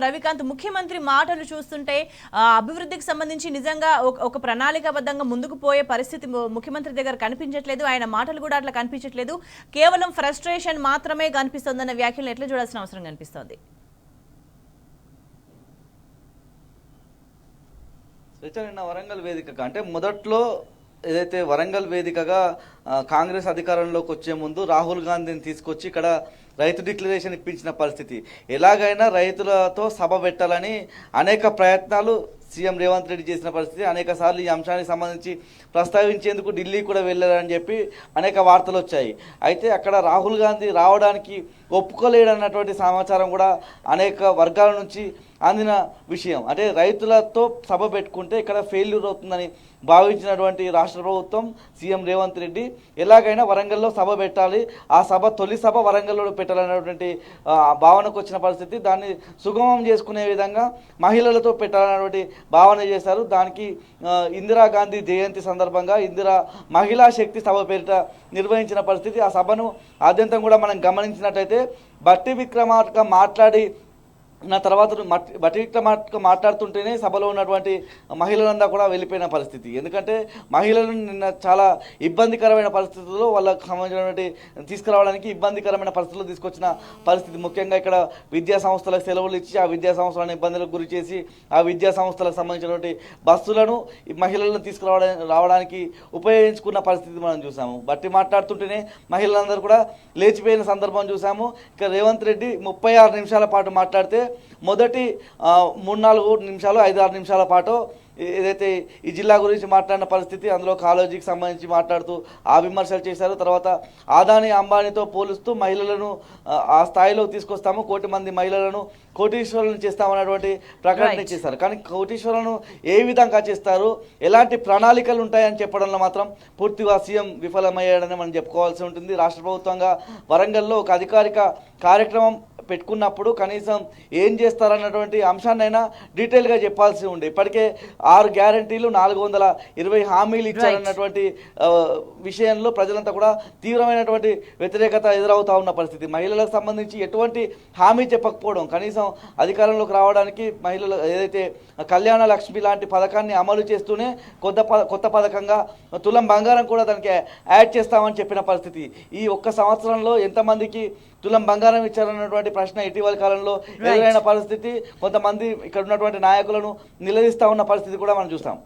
రవికాంత్ ముఖ్యమంత్రి మాటలు చూస్తుంటే అభివృద్ధికి సంబంధించి నిజంగా ఒక ప్రణాళికాబద్ధంగా ముందుకు పోయే పరిస్థితి ముఖ్యమంత్రి దగ్గర కనిపించట్లేదు. ఆయన మాటలు కూడా అట్లా కనిపించట్లేదు. కేవలం ఫ్రస్ట్రేషన్ మాత్రమే కనిపిస్తోందన్న వ్యాఖ్యలను ఎట్లా చూడాల్సిన అవసరం కనిపిస్తోంది? వరంగల్ వేదిక అంటే మొదట్లో ఏదైతే వరంగల్ వేదికగా కాంగ్రెస్ అధికారంలోకి వచ్చే ముందు రాహుల్ గాంధీని తీసుకొచ్చి ఇక్కడ రైతు డిక్లరేషన్ ఇప్పించిన పరిస్థితి. ఎలాగైనా రైతులతో సభ పెట్టాలని అనేక ప్రయత్నాలు సీఎం రేవంత్ రెడ్డి చేసిన పరిస్థితి. అనేక సార్లు ఈ అంశానికి సంబంధించి ప్రస్తావించేందుకు ఢిల్లీ కూడా వెళ్ళారని చెప్పి అనేక వార్తలు వచ్చాయి. అయితే అక్కడ రాహుల్ గాంధీ రావడానికి ఒప్పుకోలేడన్నటువంటి సమాచారం కూడా అనేక వర్గాల నుంచి అందిన విషయం. అంటే రైతులతో సభ పెట్టుకుంటే ఇక్కడ ఫెయిల్యూర్ అవుతుందని భావించినటువంటి రాష్ట్ర ప్రభుత్వం సీఎం రేవంత్ రెడ్డి ఎలాగైనా వరంగల్లో సభ పెట్టాలి, ఆ సభ తొలి సభ వరంగల్లో పెట్టాలనేటువంటి భావనకు వచ్చిన పరిస్థితి. దాన్ని సుగమం చేసుకునే విధంగా మహిళలతో పెట్టాలనేటువంటి భావన చేశారు. దానికి ఇందిరాగాంధీ జయంతి సందర్భంగా ఇందిరా మహిళా శక్తి సభ పేరిట నిర్వహించిన పరిస్థితి. ఆ సభను ఆద్యంతం కూడా మనం గమనించినట్టయితే బట్టి విక్రమార్క మాట్లాడి నా తర్వాత బట్టి విక్రమార్క మాట్లాడుతుంటేనే సభలో ఉన్నటువంటి మహిళలంతా కూడా వెళ్ళిపోయిన పరిస్థితి. ఎందుకంటే మహిళలను నిన్న చాలా ఇబ్బందికరమైన పరిస్థితుల్లో వాళ్ళకు సంబంధించినటువంటి తీసుకురావడానికి ఇబ్బందికరమైన పరిస్థితుల్లో తీసుకొచ్చిన పరిస్థితి. ముఖ్యంగా ఇక్కడ విద్యా సంస్థలకు సెలవులు ఇచ్చి ఆ విద్యా సంస్థలను ఇబ్బందులకు గురి చేసి ఆ విద్యా సంస్థలకు సంబంధించినటువంటి బస్సులను మహిళలను రావడానికి ఉపయోగించుకున్న పరిస్థితి మనం చూసాము. బట్టి మాట్లాడుతుంటేనే మహిళలందరూ కూడా లేచిపోయిన సందర్భం చూసాము. ఇక రేవంత్ రెడ్డి 36 నిమిషాల పాటు మాట్లాడితే మొదటి 3-4 నిమిషాలు 5-6 నిమిషాల పాటు ఏదైతే ఈ జిల్లా గురించి మాట్లాడిన పరిస్థితి, అందులో కాలేజీకి సంబంధించి మాట్లాడుతూ ఆ విమర్శలు చేశారు. తర్వాత ఆదాని అంబానీతో పోలుస్తూ మహిళలను ఆ స్థాయిలోకి తీసుకొస్తాము, 1 కోటి మంది మహిళలను కోటీశ్వరులను చేస్తామన్నటువంటి ప్రకటన చేశారు. కానీ కోటీశ్వరులను ఏ విధంగా చేస్తారు, ఎలాంటి ప్రణాళికలు ఉంటాయని చెప్పడంలో మాత్రం పూర్తిగా సీఎం విఫలమయ్యాడని మనం చెప్పుకోవాల్సి ఉంటుంది. రాష్ట్ర ప్రభుత్వంగా వరంగల్లో ఒక అధికారిక కార్యక్రమం పెట్టుకున్నప్పుడు కనీసం ఏం చేస్తారన్నటువంటి అంశాన్నైనా డీటెయిల్గా చెప్పాల్సి ఉండే. ఇప్పటికే 6 గ్యారంటీలు 420 హామీలు ఇచ్చారన్నటువంటి విషయంలో ప్రజలంతా కూడా తీవ్రమైనటువంటి వ్యతిరేకత ఎదురవుతా ఉన్న పరిస్థితి. మహిళలకు సంబంధించి ఎటువంటి హామీ చెప్పకపోవడం, కనీసం అధికారంలోకి రావడానికి మహిళలు ఏదైతే కళ్యాణ లక్ష్మి లాంటి పథకాన్ని అమలు చేస్తూనే కొత్త పథకంగా తులం బంగారం కూడా దానికి యాడ్ చేస్తామని చెప్పిన పరిస్థితి. ఈ 1 సంవత్సరంలో ఎంతమందికి తులం బంగారం ఇచ్చారన్నటువంటి ప్రశ్న ఇటీవల కాలంలో ఎదురైన పరిస్థితి. కొంతమంది ఇక్కడ ఉన్నటువంటి నాయకులను నిలదీస్తా ఉన్న పరిస్థితి కూడా మనం చూస్తాం.